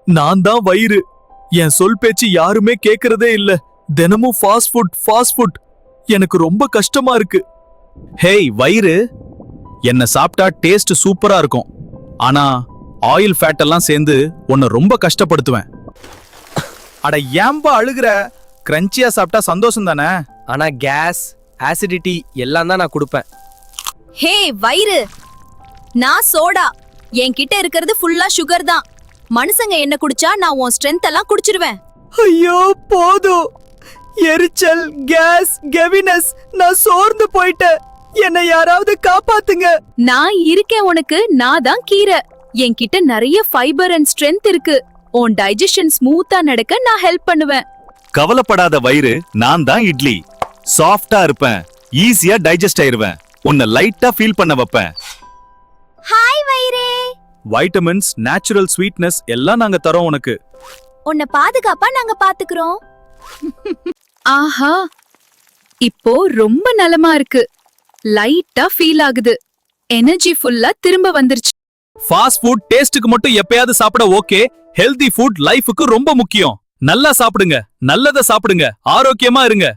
நான் தான் வயிறு. என் சொல் பேச்சு யாருமே கேக்குறதே இல்ல. தினமும் ஃபாஸ்ட் ஃபுட். எனக்கு ரொம்ப கஷ்டமா இருக்கு. ஹேய் வயிறு, என்ன சாப்பிட்டா டேஸ்ட் சூப்பரா இருக்கும். ஆனா ஆயில் ஃபேட் எல்லாம் சேர்ந்து உன்னை ரொம்ப கஷ்டப்படுத்துவேன். அட ஏம்பா அழுகுற? கிரன்ச்சியா சாப்பிட்டா சந்தோஷம் தானே. ஆனா கேஸ், ஆசிடிட்டி எல்லாம் தான் நான் கொடுப்பேன். ஹே வயிறு, நான் சோடா. என்கிட்ட இருக்கிறது ஃபுல்லா சுகர் தான். மனுஷங்க என்ன குடிச்சா நான் உன் ஸ்ட்ரென்த் எல்லாம் குடிச்சிருவேன். ஐயோ போதும். எரிச்சல், கேஸ், கெவினஸ், நான் சோர்ந்து போயிட்டேன். என்னை யாராவது காப்பாத்துங்க. நான் இருக்கேன் உனக்கு. நான் தான் கீரை. என்கிட்ட நிறைய ஃபைபர் அண்ட் ஸ்ட்ரென்த் இருக்கு. உன் டைஜஷன் ஸ்மூத்தா நடக்க நான் ஹெல்ப் பண்ணுவேன். கவலைப்படாத வயிறு, நான் தான் இட்லி. சாஃப்டா இருப்பேன், ஈஸியா டைஜஸ்ட் ஆயிருவேன், உன்னை லைட்டா ஃபீல் பண்ண வைப்பேன். ஹாய் வயிறு. வைட்டமின்ஸ், நேச்சுரல் ஸ்வீட்னஸ் எல்லாம் நாங்க தரோம் உனக்கு. உன்னை பாதுகாப்பா நாங்க பாத்துக்கிறோம். ஆஹா, இப்போ ரொம்ப நலமா இருக்கு. லைட்டா ஃபீல் ஆகுது. எனர்ஜி ஃபுல்லா திரும்ப வந்துருச்சு. ஃபாஸ்ட் ஃபுட் டேஸ்டுக்கு மட்டும் எப்பயாவது சாப்பிட ஓகே. ஹெல்தி ஃபுட் லைஃபுக்கு ரொம்ப முக்கியம். நல்லா சாப்பிடுங்க, நல்லத சாப்பிடுங்க, ஆரோக்கியமா இருங்க.